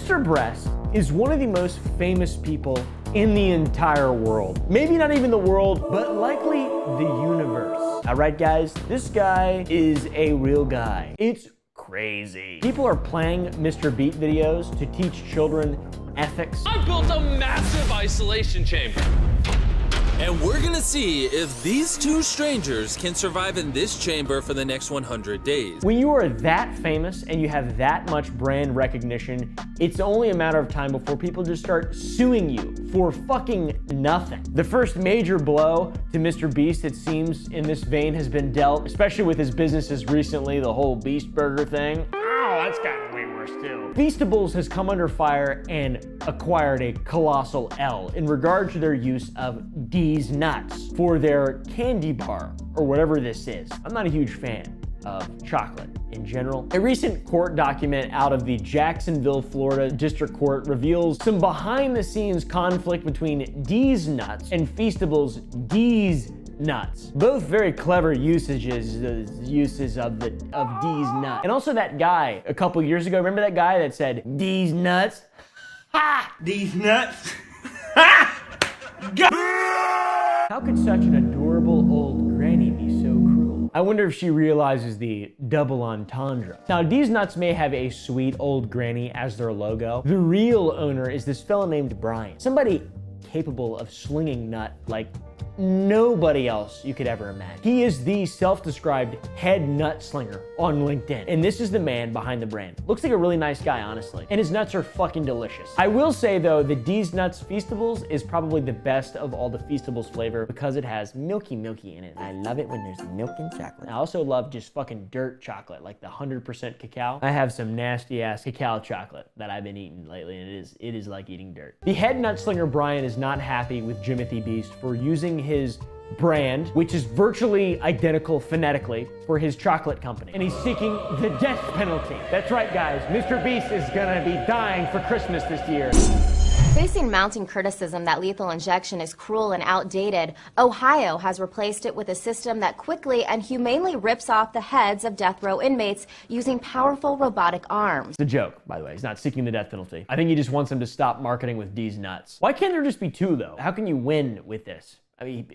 MrBeast is one of the most famous people in the entire world. Maybe not even the world, but likely the universe. All right, guys, this guy is a real guy. It's crazy. People are playing MrBeast videos to teach children ethics. I built a massive isolation chamber. And we're gonna see if these two strangers can survive in this chamber for the next 100 days. When you are that famous and you have that much brand recognition, it's only a matter of time before people just start suing you for fucking nothing. The first major blow to MrBeast, it seems, in this vein has been dealt, especially with his businesses recently, the whole Beast Burger thing. Oh, that's gotten way worse too. Feastables has come under fire and acquired a colossal L in regard to their use of D's nuts for their candy bar, or whatever this is. I'm not a huge fan of chocolate in general. A recent court document out of the Jacksonville, Florida District Court reveals some behind-the-scenes conflict between D's nuts and Feastables' D's nuts. Both very clever uses of D's nut. And also that guy a couple years ago, remember that guy that said, D's nuts? Ha! These nuts. Ha! How could such an adorable old granny be so cruel? I wonder if she realizes the double entendre. Now, D's Nuts may have a sweet old granny as their logo. The real owner is this fellow named Brian. Somebody capable of slinging nut like nobody else you could ever imagine. He is the self-described head nut slinger on LinkedIn. And this is the man behind the brand. Looks like a really nice guy, honestly. And his nuts are fucking delicious. I will say though, the D's Nuts Feastables is probably the best of all the Feastables flavor because it has milky in it. And I love it when there's milk and chocolate. I also love just fucking dirt chocolate, like the 100% cacao. I have some nasty ass cacao chocolate that I've been eating lately, and it is like eating dirt. The head nut slinger Brian is not happy with Jimothy Beast for using his brand, which is virtually identical phonetically, for his chocolate company. And he's seeking the death penalty. That's right, guys. MrBeast is gonna be dying for Christmas this year. Facing mounting criticism that lethal injection is cruel and outdated, Ohio has replaced it with a system that quickly and humanely rips off the heads of death row inmates using powerful robotic arms. It's a joke, by the way. He's not seeking the death penalty. I think he just wants them to stop marketing with D's Nuts. Why can't there just be two, though? How can you win with this? I mean,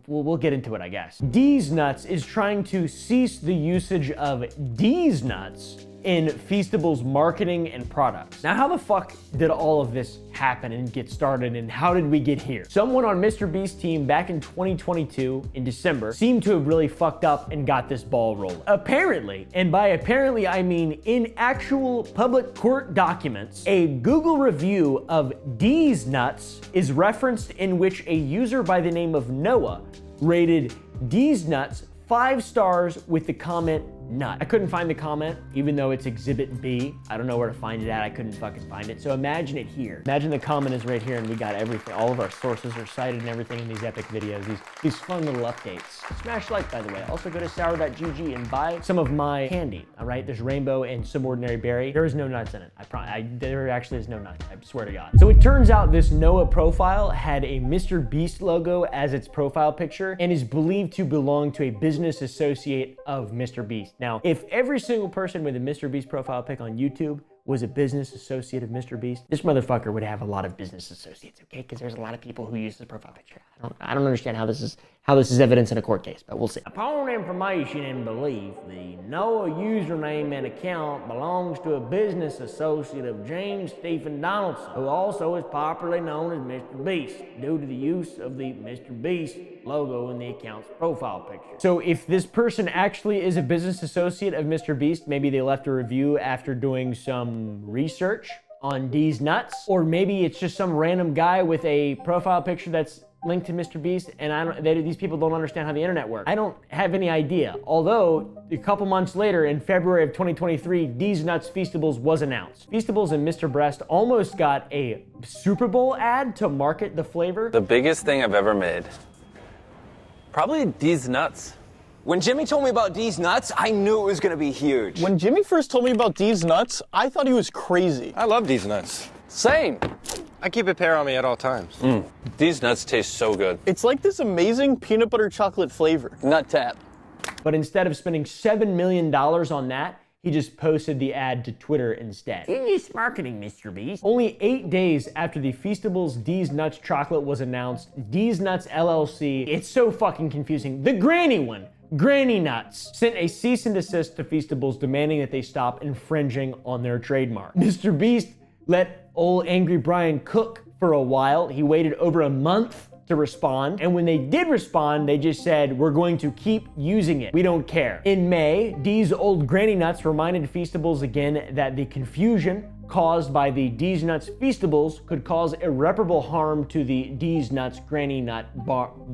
we'll get into it, I guess. D's Nuts is trying to cease the usage of D's Nuts in Feastables marketing and products. Now, how the fuck did all of this happen and get started, and how did we get here? Someone on MrBeast's team back in 2022 in December seemed to have really fucked up and got this ball rolling. Apparently, and by apparently I mean in actual public court documents, a Google review of D's Nuts is referenced in which a user by the name of Noah rated D's Nuts 5 stars with the comment nut. I couldn't find the comment, even though it's Exhibit B. I don't know where to find it at. I couldn't fucking find it. So imagine it here. Imagine the comment is right here and we got everything. All of our sources are cited and everything in these epic videos. These fun little updates. Smash like, by the way. Also go to sour.gg and buy some of my candy, all right? There's rainbow and some ordinary berry. There is no nuts in it. There actually is no nuts. I swear to God. So it turns out this Noah profile had a MrBeast logo as its profile picture and is believed to belong to a business associate of MrBeast. Now, if every single person with a MrBeast profile pic on YouTube was a business associate of MrBeast, this motherfucker would have a lot of business associates, okay? Because there's a lot of people who use the profile picture. I don't understand how this is evidence in a court case, but we'll see. Upon information and belief, the Noah username and account belongs to a business associate of James Stephen Donaldson, who also is popularly known as MrBeast, due to the use of the MrBeast logo in the account's profile picture. So if this person actually is a business associate of MrBeast, maybe they left a review after doing some research on D's Nuts, or maybe it's just some random guy with a profile picture that's linked to MrBeast, and these people don't understand how the internet works. I don't have any idea. Although, a couple months later, in February of 2023, D's Nuts Feastables was announced. Feastables and MrBeast almost got a Super Bowl ad to market the flavor. The biggest thing I've ever made. Probably D's Nuts. When Jimmy told me about D's Nuts, I knew it was gonna be huge. When Jimmy first told me about D's Nuts, I thought he was crazy. I love D's Nuts. Same. I keep a pair on me at all times. These nuts taste so good. It's like this amazing peanut butter chocolate flavor. Nut tap. But instead of spending $7 million on that, he just posted the ad to Twitter instead. Genius marketing, MrBeast. Only 8 days after the Feastables D's Nuts chocolate was announced, D's Nuts LLC, it's so fucking confusing, the granny one, Granny Nuts, sent a cease and desist to Feastables demanding that they stop infringing on their trademark. MrBeast let old angry Brian cook for a while. He waited over a month to respond, and when they did respond, they just said, we're going to keep using it. We don't care. In May, D's old Granny Nuts reminded Feastables again that the confusion caused by the D's Nuts Feastables could cause irreparable harm to the D's Nuts Granny Nut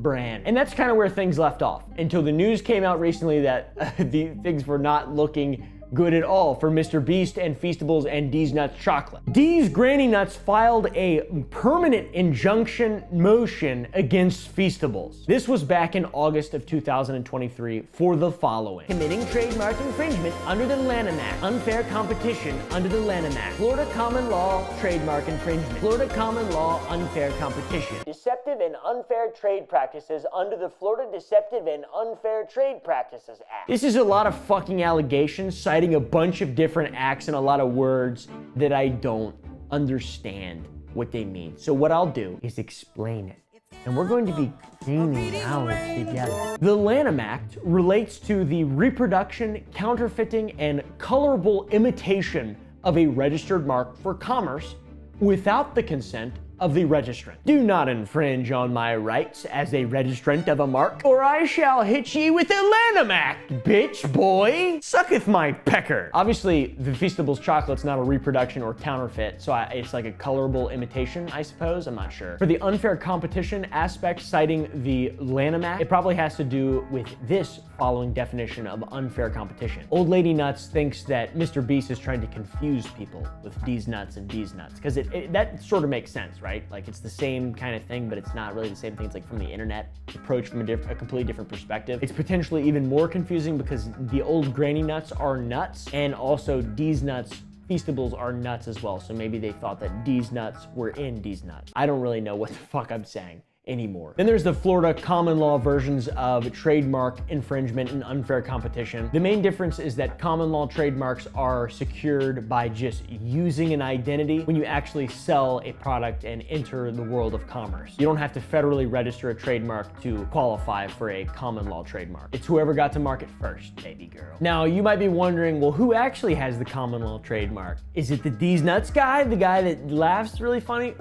brand. And that's kind of where things left off, until the news came out recently that the things were not looking good at all for MrBeast and Feastables and D's Nuts chocolate. D's Granny Nuts filed a permanent injunction motion against Feastables. This was back in August of 2023 for the following: committing trademark infringement under the Lanham Act, unfair competition under the Lanham Act, Florida common law trademark infringement, Florida common law unfair competition, deceptive and unfair trade practices under the Florida Deceptive and Unfair Trade Practices Act. This is a lot of fucking allegations citing a bunch of different acts and a lot of words that I don't understand what they mean. So what I'll do is explain it, and we're going to be gaining knowledge together. The Lanham Act relates to the reproduction, counterfeiting, and colorable imitation of a registered mark for commerce without the consent of the registrant. Do not infringe on my rights as a registrant of a mark, or I shall hit ye with a Lanham Act, bitch boy. Sucketh my pecker. Obviously, the Feastables chocolate's not a reproduction or counterfeit, so it's like a colorable imitation, I suppose. I'm not sure. For the unfair competition aspect citing the Lanham Act, it probably has to do with this following definition of unfair competition. Old Lady Nuts thinks that MrBeast is trying to confuse people with D's Nuts and D's Nuts, because that sort of makes sense, right? Like, it's the same kind of thing, but it's not really the same thing. It's like from the internet, approached from a completely different perspective. It's potentially even more confusing because the old Granny Nuts are nuts, and also D's Nuts Feastables are nuts as well. So maybe they thought that D's Nuts were in D's Nuts. I don't really know what the fuck I'm saying anymore. Then there's the Florida common law versions of trademark infringement and unfair competition. The main difference is that common law trademarks are secured by just using an identity when you actually sell a product and enter the world of commerce. You don't have to federally register a trademark to qualify for a common law trademark. It's whoever got to market first, baby girl. Now, you might be wondering, well, who actually has the common law trademark? Is it the D's Nuts guy? The guy that laughs really funny?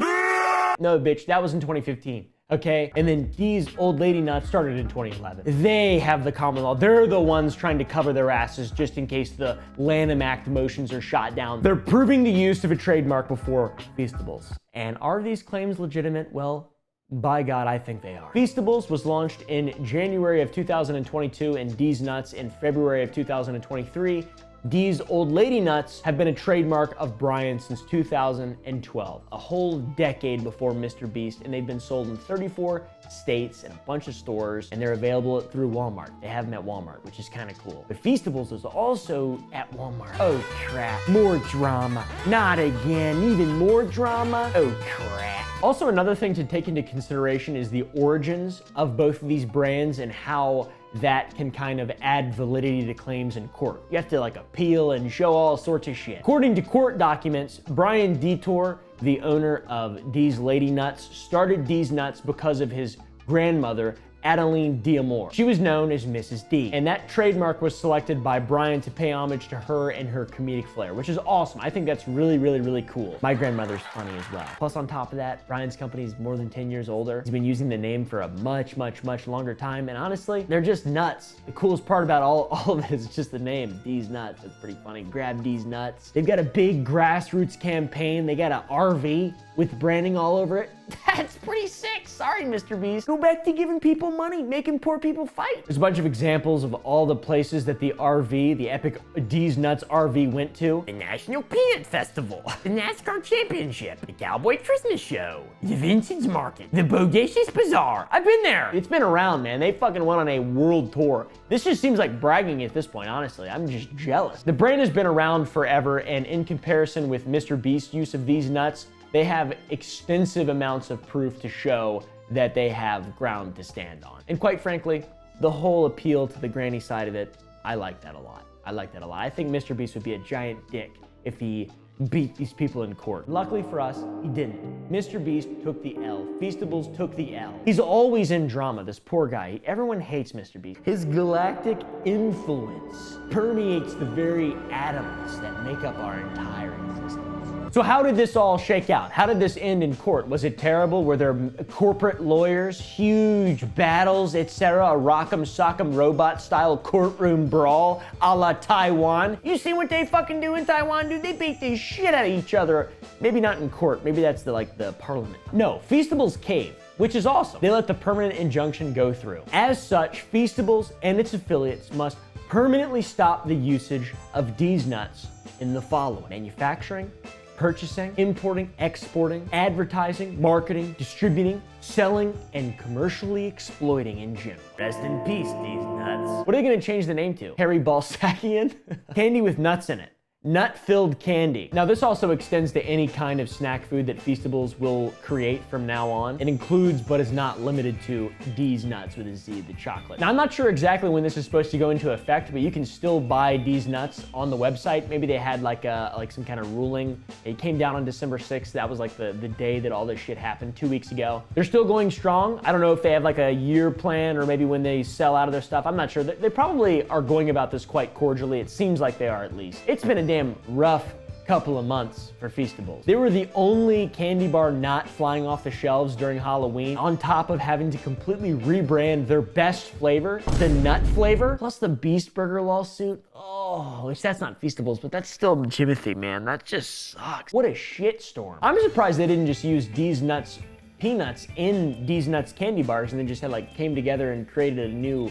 No, bitch, that was in 2015. Okay, and then D's Old Lady Nuts started in 2011. They have the common law. They're the ones trying to cover their asses just in case the Lanham Act motions are shot down. They're proving the use of a trademark before Feastables. And are these claims legitimate? Well, by God, I think they are. Feastables was launched in January of 2022 and D's Nuts in February of 2023. D's Old Lady Nuts have been a trademark of Brian since 2012, a whole decade before MrBeast, and they've been sold in 34 states and a bunch of stores, and they're available through Walmart. They have them at Walmart, which is kind of cool. But Feastables is also at Walmart. Oh crap, more drama. Not again, even more drama. Oh crap. Also, another thing to take into consideration is the origins of both of these brands and how that can kind of add validity to claims in court. You have to like appeal and show all sorts of shit. According to court documents, Brian Detour, the owner of D's Lady Nuts, started D's Nuts because of his grandmother, Adeline D'Amour. She was known as Mrs. D, and that trademark was selected by Brian to pay homage to her and her comedic flair, which is awesome. I think that's really, really, really cool. My grandmother's funny as well. Plus, on top of that, Brian's company is more than 10 years older. He's been using the name for a much, much, much longer time, and honestly, they're just nuts. The coolest part about all of it is just the name, D's Nuts. It's pretty funny. Grab D's Nuts. They've got a big grassroots campaign. They got an RV with branding all over it. That's pretty sick. Sorry, MrBeast. Go back to giving people money, making poor people fight. There's a bunch of examples of all the places that the RV, the epic D's Nuts RV went to. The National Peanut Festival, the NASCAR Championship, the Cowboy Christmas Show, the Vintage Market, the Bodacious Bazaar. I've been there. It's been around, man. They fucking went on a world tour. This just seems like bragging at this point, honestly. I'm just jealous. The brand has been around forever, and in comparison with MrBeast's use of these nuts, they have extensive amounts of proof to show that they have ground to stand on. And quite frankly, the whole appeal to the granny side of it, I like that a lot. I like that a lot. I think MrBeast would be a giant dick if he beat these people in court. Luckily for us, he didn't. MrBeast took the L. Feastables took the L. He's always in drama, this poor guy. Everyone hates MrBeast. His galactic influence permeates the very atoms that make up our entire existence. So how did this all shake out? How did this end in court? Was it terrible? Were there corporate lawyers, huge battles, etc., a rock'em sock'em robot style courtroom brawl a la Taiwan? You see what they fucking do in Taiwan, dude? They beat the shit out of each other. Maybe not in court. Maybe that's the parliament. No, Feastables caved, which is awesome. They let the permanent injunction go through. As such, Feastables and its affiliates must permanently stop the usage of these nuts in the following: manufacturing, purchasing, importing, exporting, advertising, marketing, distributing, selling, and commercially exploiting in general. Rest in peace, these nuts. What are they gonna change the name to? Harry Balsakian? Candy with nuts in it. Nut-filled candy. Now this also extends to any kind of snack food that Feastables will create from now on. It includes, but is not limited to, D's Nuts with a Z, the chocolate. Now I'm not sure exactly when this is supposed to go into effect, but you can still buy D's Nuts on the website. Maybe they had like some kind of ruling. It came down on December 6th. That was like the day that all this shit happened, 2 weeks ago. They're still going strong. I don't know if they have like a year plan or maybe when they sell out of their stuff. I'm not sure. They probably are going about this quite cordially. It seems like they are, at least. It's been a damn rough couple of months for Feastables. They were the only candy bar not flying off the shelves during Halloween, on top of having to completely rebrand their best flavor, the nut flavor, plus the Beast Burger lawsuit. Oh, which that's not Feastables, but that's still Jimothy, man. That just sucks. What a shitstorm. I'm surprised they didn't just use D's Nuts peanuts in D's Nuts candy bars and then just came together and created a new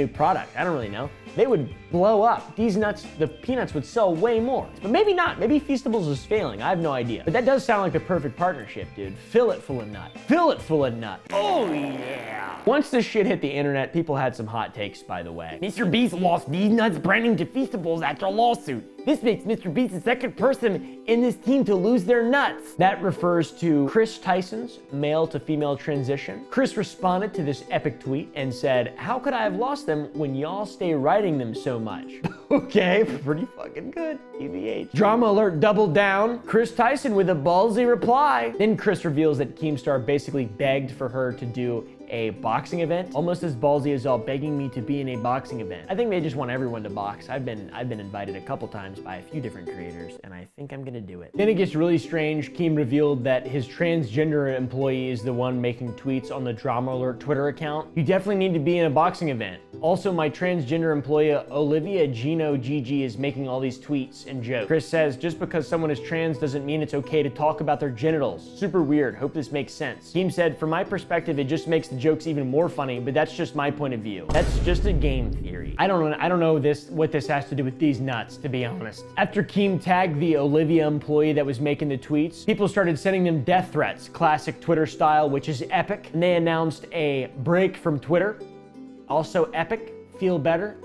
product. I don't really know. They would blow up. D's Nuts, the peanuts would sell way more. But maybe not. Maybe Feastables is failing. I have no idea. But that does sound like the perfect partnership, dude. Fill it full of nut. Fill it full of nut. Oh yeah. Once this shit hit the internet, people had some hot takes, by the way. MrBeast lost D's Nuts branding to Feastables after a lawsuit. This makes MrBeast the second person in this team to lose their nuts. That refers to Chris Tyson's male to female transition. Chris responded to this epic tweet and said, "How could I have lost them when y'all stay writing them so much?" Okay, pretty fucking good, TBH. Drama alert doubled down. Chris Tyson with a ballsy reply. Then Chris reveals that Keemstar basically begged for her to do a boxing event, almost as ballsy as all begging me to be in a boxing event. I think they just want everyone to box. I've been invited a couple times by a few different creators, and I think I'm gonna do it. Then it gets really strange. Keem revealed that his transgender employee is the one making tweets on the Drama Alert Twitter account. You definitely need to be in a boxing event. Also, my transgender employee Olivia Gino Gigi is making all these tweets and jokes. Chris says, just because someone is trans doesn't mean it's okay to talk about their genitals. Super weird. Hope this makes sense. Keem said, from my perspective, it just makes the jokes even more funny, but that's just my point of view. That's just a game theory. I don't know what this has to do with these nuts, to be honest. After Keem tagged the Olivia employee that was making the tweets, people started sending them death threats, classic Twitter style, which is epic. And they announced a break from Twitter. Also epic, feel better.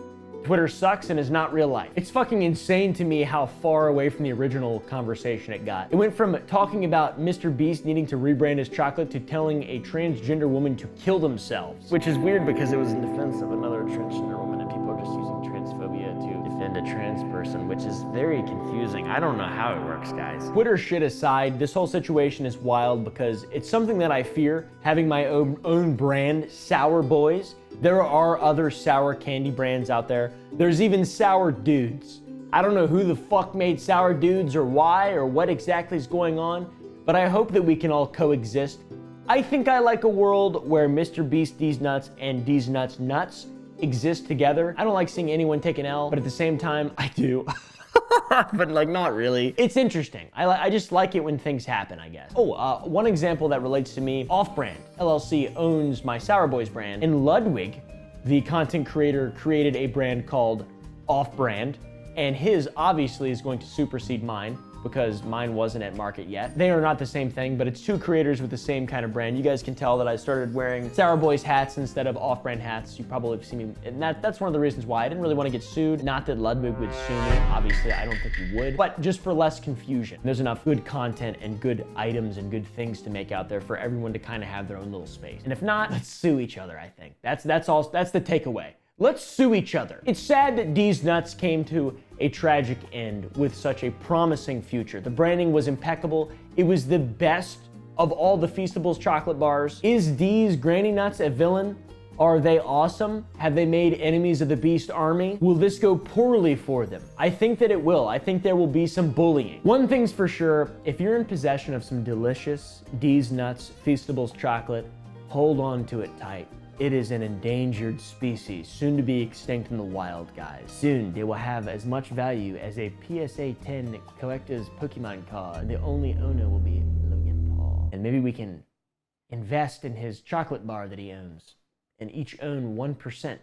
Twitter sucks and is not real life. It's fucking insane to me how far away from the original conversation it got. It went from talking about MrBeast needing to rebrand his chocolate to telling a transgender woman to kill themselves. Which is weird because it was in defense of another transgender woman and people are just using transphobia to defend a trans person, which is very confusing. I don't know how it works, guys. Twitter shit aside, this whole situation is wild because it's something that I fear, having my own brand, Sour Boys. There are other sour candy brands out there. There's even Sour Dudes. I don't know who the fuck made Sour Dudes or why or what exactly is going on, but I hope that we can all coexist. I think I like a world where MrBeast D's Nuts and D's Nuts Nuts exist together. I don't like seeing anyone take an L, but at the same time, I do. But not really. It's interesting. I just like it when things happen, I guess. Oh, one example that relates to me, Off-Brand LLC owns my Sour Boys brand, and Ludwig, the content creator, created a brand called Off-Brand, and his obviously is going to supersede mine because mine wasn't at market yet. They are not the same thing, but it's two creators with the same kind of brand. You guys can tell that I started wearing Sour Boys hats instead of Off-Brand hats. You probably have seen me, and that's one of the reasons why I didn't really want to get sued. Not that Ludwig would sue me, obviously I don't think he would, but just for less confusion. There's enough good content and good items and good things to make out there for everyone to kind of have their own little space. And if not, let's sue each other, I think. That's the takeaway. Let's sue each other. It's sad that D's Nuts came to a tragic end with such a promising future. The branding was impeccable. It was the best of all the Feastables chocolate bars. Is D's Granny Nuts a villain? Are they awesome? Have they made enemies of the Beast Army? Will this go poorly for them? I think that it will. I think there will be some bullying. One thing's for sure, if you're in possession of some delicious D's Nuts Feastables chocolate, hold on to it tight. It is an endangered species, soon to be extinct in the wild, guys. Soon, they will have as much value as a PSA 10 collector's Pokemon card. The only owner will be Logan Paul. And maybe we can invest in his chocolate bar that he owns and each own 1%